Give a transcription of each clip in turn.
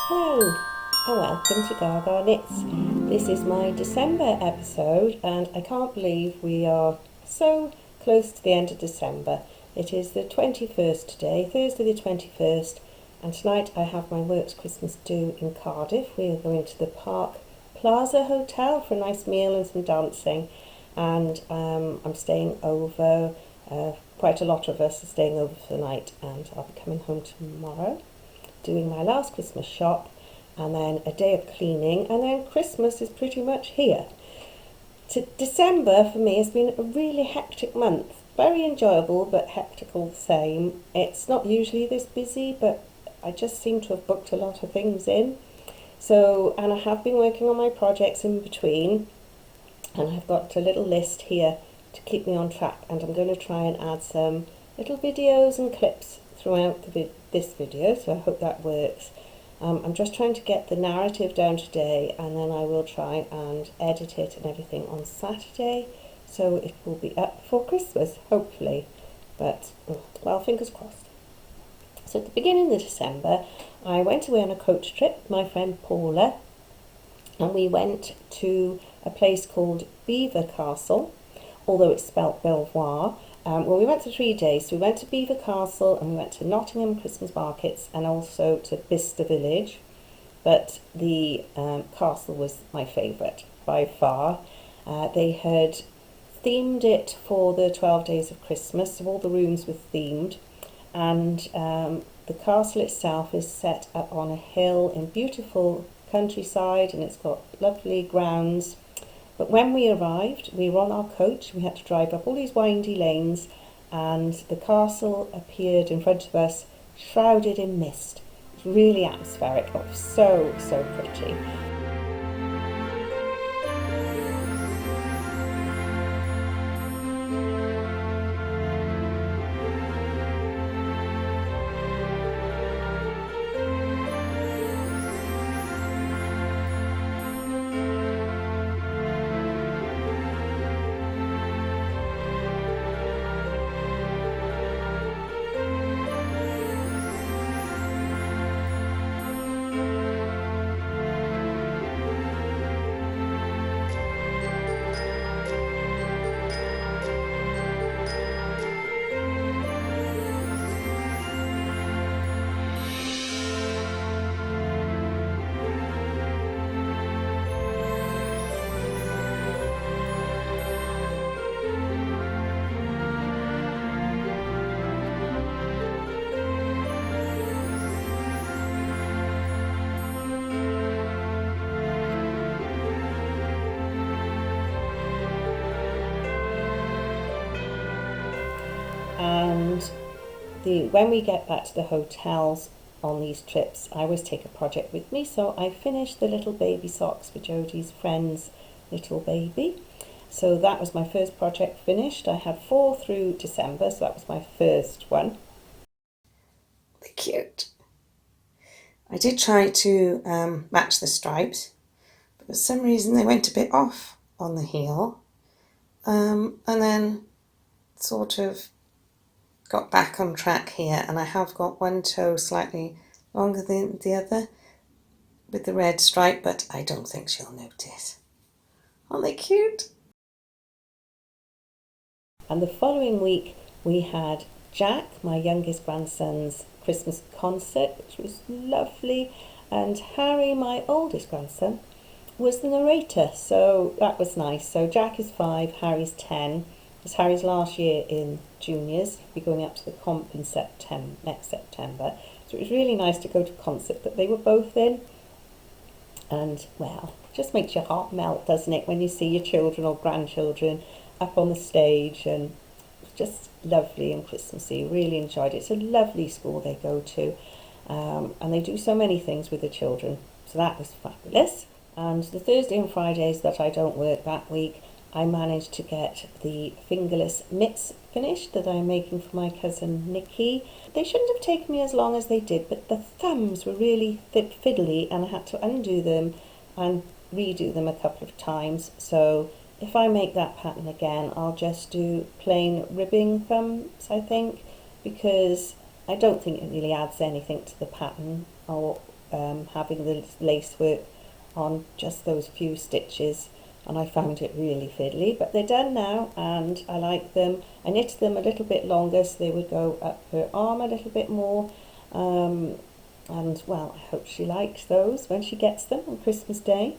Hello and welcome to Gaga Knits. This is my December episode and I can't believe we are so close to the end of December. It is the 21st today, Thursday the 21st, and tonight I have my Works Christmas do in Cardiff. We are going to the Park Plaza Hotel for a nice meal and some dancing, and I'm staying over, quite a lot of us are staying over for the night, and I'll be coming home tomorrow, doing my last Christmas shop, and then a day of cleaning, and then Christmas is pretty much here. December for me has been a really hectic month. Very enjoyable but hectic all the same. It's not usually this busy, but I just seem to have booked a lot of things in. And I have been working on my projects in between, and I've got a little list here to keep me on track, and I'm going to try and add some little videos and clips throughout this video, so I hope that works. I'm just trying to get the narrative down today, and then I will try and edit it and everything on Saturday, so it will be up before Christmas, hopefully, but well, fingers crossed. So at the beginning of December, I went away on a coach trip with my friend Paula, and we went to a place called Belvoir Castle, although it's spelt Belvoir. Well, we went for 3 days. So we went to Belvoir Castle and we went to Nottingham Christmas markets and also to Bicester Village. But the castle was my favourite by far. They had themed it for the 12 days of Christmas, so all the rooms were themed. And the castle itself is set up on a hill in beautiful countryside, and it's got lovely grounds. But when we arrived, we were on our coach, we had to drive up all these windy lanes, and the castle appeared in front of us, shrouded in mist. It was really atmospheric, it was so pretty. And when we get back to the hotels on these trips, I always take a project with me. So I finished the little baby socks for Jodie's friend's little baby. So that was my first project finished. I had 4 through December, so that was my first one. They're cute. I did try to match the stripes, but for some reason they went a bit off on the heel, and then sort of got back on track here, and I have got one toe slightly longer than the other with the red stripe, but I don't think she'll notice. Aren't they cute? And the following week we had Jack, my youngest grandson's Christmas concert, which was lovely, and Harry, my oldest grandson, was the narrator, so that was nice. So Jack is 5, Harry's 10. It's Harry's last year in juniors. He'll be going up to the comp in next September. So it was really nice to go to concert that they were both in. And, well, it just makes your heart melt, doesn't it, when you see your children or grandchildren up on the stage, and it's just lovely and Christmassy. Really enjoyed it. It's a lovely school they go to, and they do so many things with the children. So that was fabulous. And the Thursday and Fridays that I don't work that week, I managed to get the Fingerless mitts finished that I'm making for my cousin Nikki. They shouldn't have taken me as long as they did, but the thumbs were really fiddly, and I had to undo them and redo them a couple of times. So if I make that pattern again, I'll just do plain ribbing thumbs, I think, because I don't think it really adds anything to the pattern or having the lace work on just those few stitches, and I found it really fiddly, but they're done now and I like them. I knitted them a little bit longer so they would go up her arm a little bit more, and well, I hope she likes those when she gets them on Christmas Day.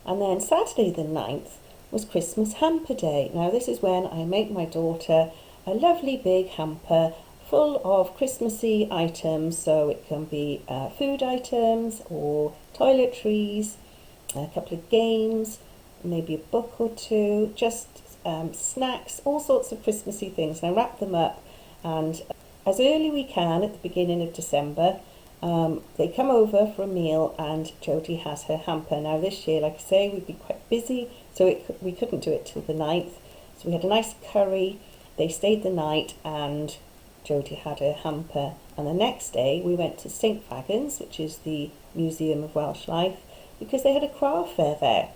And then Saturday the 9th was Christmas hamper day. Now this is when I make my daughter a lovely big hamper full of Christmassy items, so it can be food items or toiletries, a couple of games, maybe a book or two, just snacks, all sorts of Christmassy things. And I wrap them up, and as early we can at the beginning of December, they come over for a meal and Jody has her hamper. Now this year, like I say, we've been quite busy, so we couldn't do it till the 9th. So we had a nice curry, they stayed the night, and Jody had her hamper. And the next day we went to St Fagans, which is the Museum of Welsh Life, because they had a craft fair there.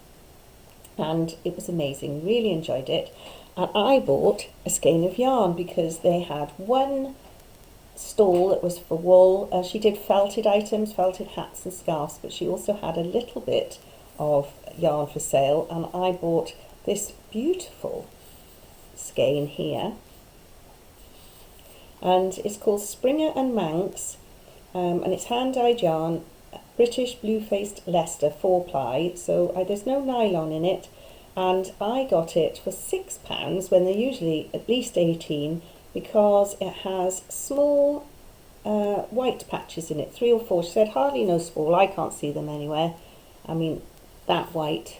And it was amazing, really enjoyed it. And I bought a skein of yarn because they had one stall that was for wool. She did felted items, felted hats and scarves, but she also had a little bit of yarn for sale, and I bought this beautiful skein here, and it's called Springer and Manx, and it's hand-dyed yarn, British blue-faced Leicester 4-ply, so there's no nylon in it, and I got it for £6 when they're usually at least 18, because it has small white patches in it, 3 or 4. She said hardly noticeable. I can't see them anywhere. I mean, that white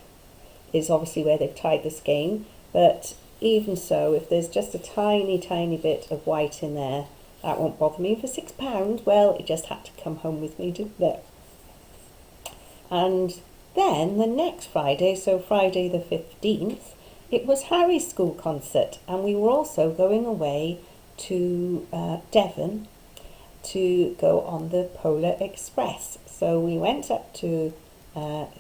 is obviously where they've tied the skein, but even so, if there's just a tiny bit of white in there, that won't bother me. For £6, well, it just had to come home with me, didn't it? And then the next Friday, so Friday the 15th, it was Harry's school concert, and we were also going away to Devon to go on the Polar Express. So we went up to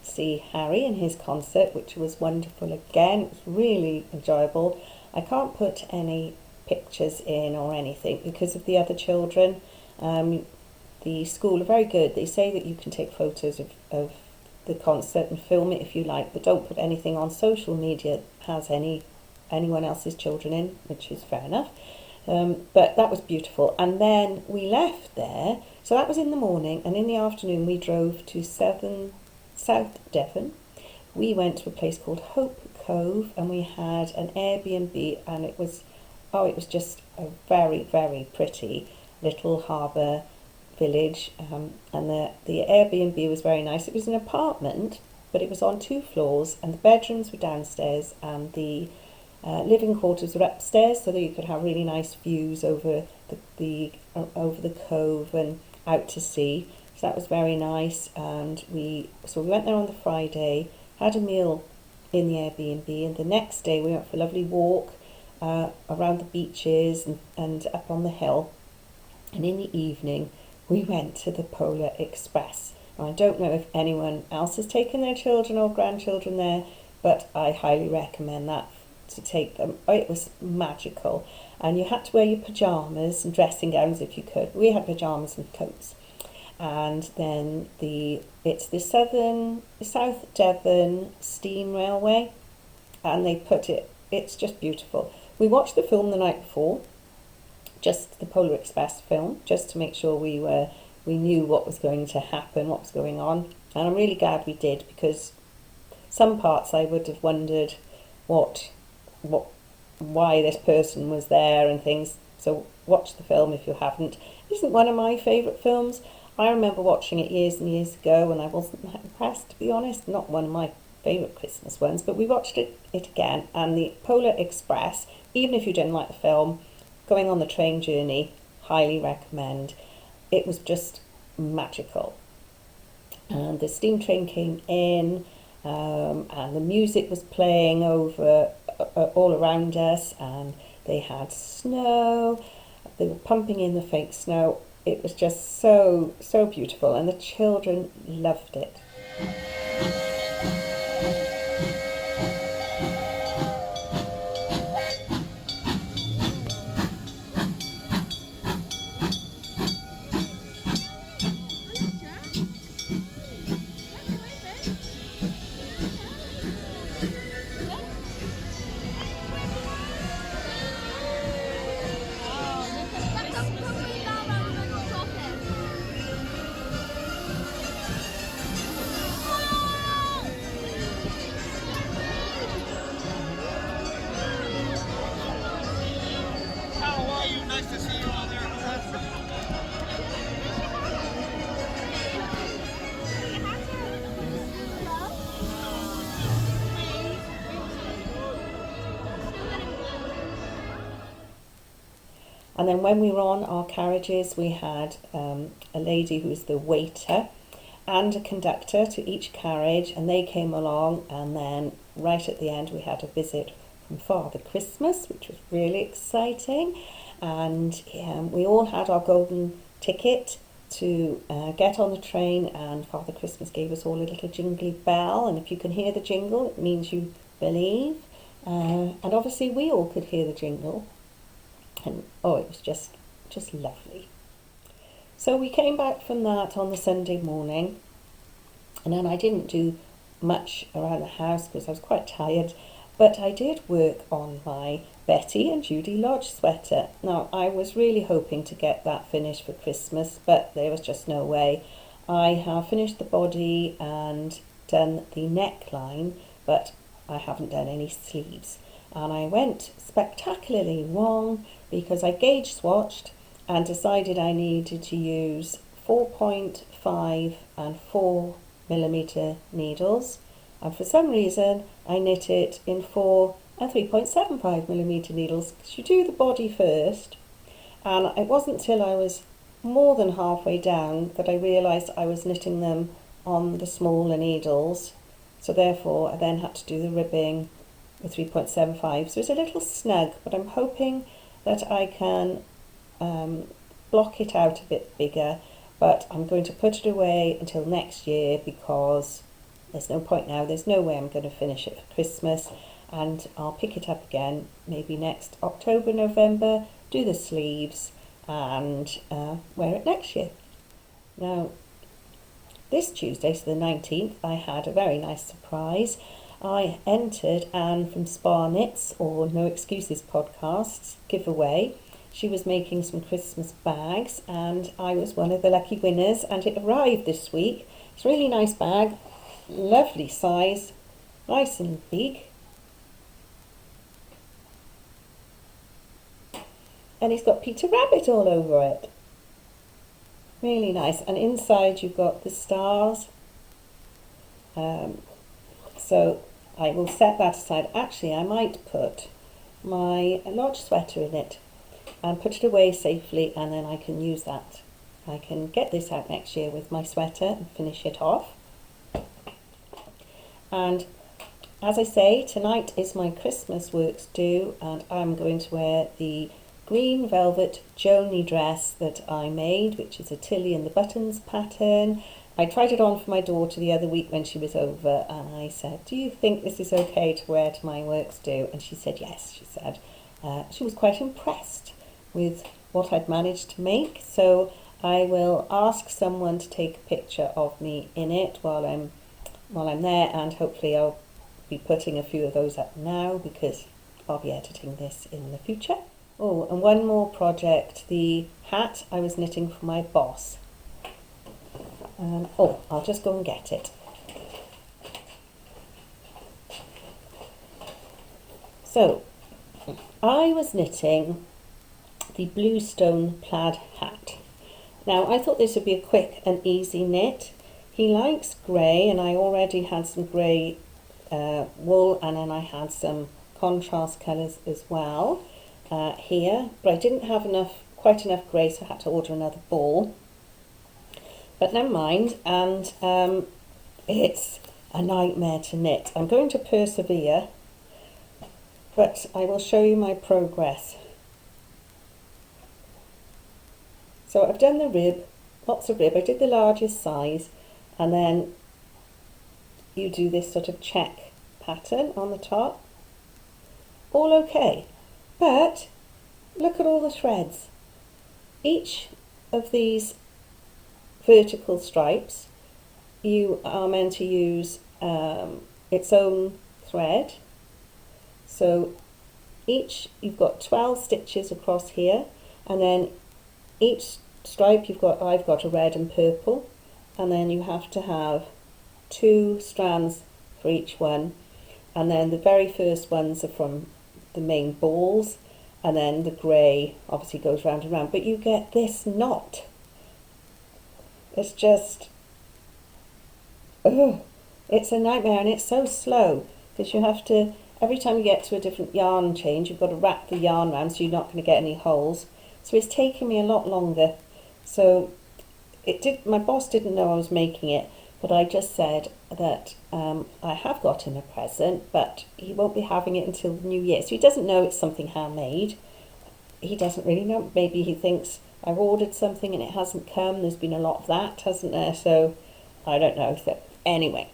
see Harry in his concert, which was wonderful again. It was really enjoyable. I can't put any pictures in or anything because of the other children. The school are very good. They say that you can take photos of the concert and film it if you like, but don't put anything on social media that has anyone else's children in, which is fair enough. But that was beautiful. And then we left there, so that was in the morning, and in the afternoon we drove to South Devon. We went to a place called Hope Cove, and we had an Airbnb, and it was just a very, very pretty little harbour village, and the Airbnb was very nice. It was an apartment, but it was on 2 floors, and the bedrooms were downstairs, and the living quarters were upstairs, so that you could have really nice views over over the cove and out to sea. So that was very nice. And we went there on the Friday, had a meal in the Airbnb, and the next day we went for a lovely walk around the beaches and up on the hill. And in the evening we went to the Polar Express. Now, I don't know if anyone else has taken their children or grandchildren there, but I highly recommend that to take them. It was magical, and you had to wear your pyjamas and dressing gowns if you could. We had pyjamas and coats. And then it's the South Devon Steam Railway, and they put it's just beautiful. We watched the film the night before, just the Polar Express film, just to make sure we knew what was going to happen, what was going on. And I'm really glad we did, because some parts I would have wondered why this person was there and things. So watch the film if you haven't. It isn't one of my favourite films. I remember watching it years and years ago, and I wasn't that impressed, to be honest. Not one of my favourite Christmas ones, but we watched it again. And the Polar Express, even if you didn't like the film, going on the train journey, highly recommend. It was just magical. And the steam train came in, and the music was playing over all around us, and they had snow. They were pumping in the fake snow. It was just so beautiful, and the children loved it. And then when we were on our carriages, we had a lady who was the waiter and a conductor to each carriage, and they came along, and then right at the end we had a visit from Father Christmas, which was really exciting, and we all had our golden ticket to get on the train, and Father Christmas gave us all a little jingly bell, and if you can hear the jingle it means you believe, and obviously we all could hear the jingle, and oh, it was just lovely. So we came back from that on the Sunday morning, and then I didn't do much around the house because I was quite tired, but I did work on my Betty and Judy Lodge sweater. Now, I was really hoping to get that finished for Christmas, but there was just no way. I have finished the body and done the neckline, but I haven't done any sleeves. And I went spectacularly wrong because I gauge swatched and decided I needed to use 4.5 and 4mm needles, and for some reason I knit it in 4 and 3.75mm needles, because you do the body first, and it wasn't till I was more than halfway down that I realised I was knitting them on the smaller needles, so therefore I then had to do the ribbing with 3.75, so it's a little snug, but I'm hoping that I can block it out a bit bigger, but I'm going to put it away until next year because there's no point now, there's no way I'm going to finish it for Christmas, and I'll pick it up again maybe next October, November, do the sleeves and wear it next year. Now, this Tuesday, so the 19th, I had a very nice surprise. I entered Anne from Spa Knits, or No Excuses podcast's giveaway. She was making some Christmas bags and I was one of the lucky winners, and it arrived this week. It's a really nice bag, lovely size, nice and big. And it's got Peter Rabbit all over it. Really nice. And inside you've got the stars. So I will set that aside. Actually, I might put my lodge sweater in it and put it away safely, and then I can use that. I can get this out next year with my sweater and finish it off. And as I say, tonight is my Christmas works due, and I'm going to wear the green velvet Joni dress that I made, which is a Tilly and the Buttons pattern. I tried it on for my daughter the other week when she was over, and I said, do you think this is okay to wear to my works due? And she said yes. She said she was quite impressed with what I'd managed to make, so I will ask someone to take a picture of me in it while I'm there, and hopefully I'll be putting a few of those up now because I'll be editing this in the future. Oh, and one more project, the hat I was knitting for my boss. I'll just go and get it. So, I was knitting the Bluestone plaid hat. Now, I thought this would be a quick and easy knit. He likes grey, and I already had some grey wool, and then I had some contrast colours as well here, but I didn't have quite enough grey, so I had to order another ball. But never mind, and it's a nightmare to knit. I'm going to persevere, but I will show you my progress. So I've done the rib, lots of rib. I did the largest size, and then you do this sort of check pattern on the top. All okay, but look at all the threads. Each of these vertical stripes, you are meant to use its own thread. So you've got 12 stitches across here, and then each stripe I've got a red and purple, and then you have to have 2 strands for each one, and then the very first ones are from the main balls, and then the grey obviously goes round and round, but you get this knot. It's just, it's a nightmare, and it's so slow because you have to, every time you get to a different yarn change, you've got to wrap the yarn around so you're not going to get any holes. So it's taking me a lot longer. So my boss didn't know I was making it, but I just said that I have got him a present, but he won't be having it until the new year. So he doesn't know it's something handmade. He doesn't really know. Maybe he thinks I've ordered something and it hasn't come. There's been a lot of that, hasn't there? So I don't know. So anyway,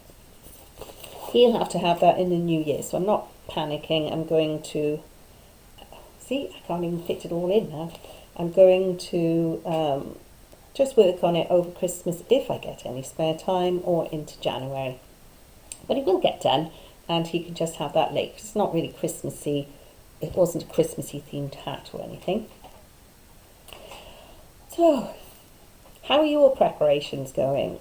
he'll have to have that in the new year. So I'm not panicking. I'm going to... See, I can't even fit it all in now. I'm going to just work on it over Christmas if I get any spare time, or into January. But it will get done, and he can just have that late. It's not really Christmassy. It wasn't a Christmassy themed hat or anything. So, how are your preparations going?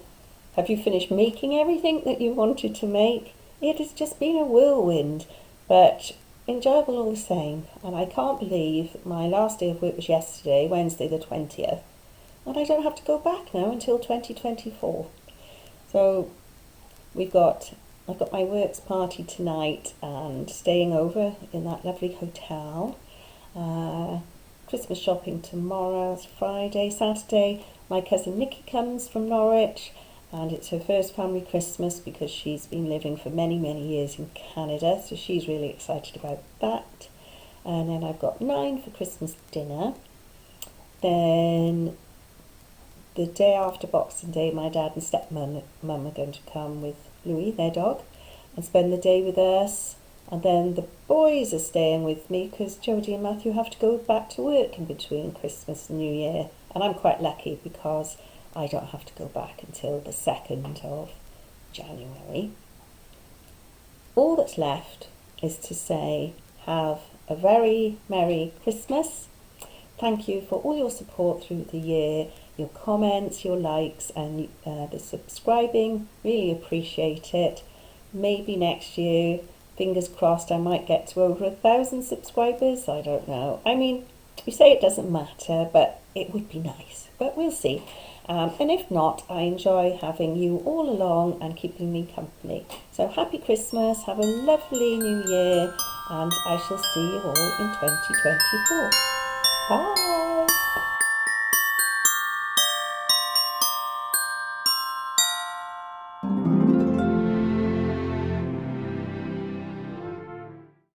Have you finished making everything that you wanted to make? It has just been a whirlwind, but enjoyable all the same. And I can't believe my last day of work was yesterday, Wednesday the 20th. And I don't have to go back now until 2024. So I've got my works party tonight and staying over in that lovely hotel. Christmas shopping tomorrow, it's Friday. Saturday, my cousin Nikki comes from Norwich, and it's her first family Christmas because she's been living for many, many years in Canada, so she's really excited about that. And then I've got 9 for Christmas dinner. Then the day after Boxing Day, my dad and stepmum are going to come with Louis, their dog, and spend the day with us. And then the boys are staying with me because Jody and Matthew have to go back to work in between Christmas and New Year. And I'm quite lucky because I don't have to go back until the 2nd of January. All that's left is to say, have a very Merry Christmas. Thank you for all your support through the year, your comments, your likes, and the subscribing. Really appreciate it. Maybe next year, fingers crossed, I might get to over 1,000 subscribers. I don't know. I mean, we say it doesn't matter, but it would be nice. But we'll see. And if not, I enjoy having you all along and keeping me company. So happy Christmas, have a lovely new year, and I shall see you all in 2024. Bye!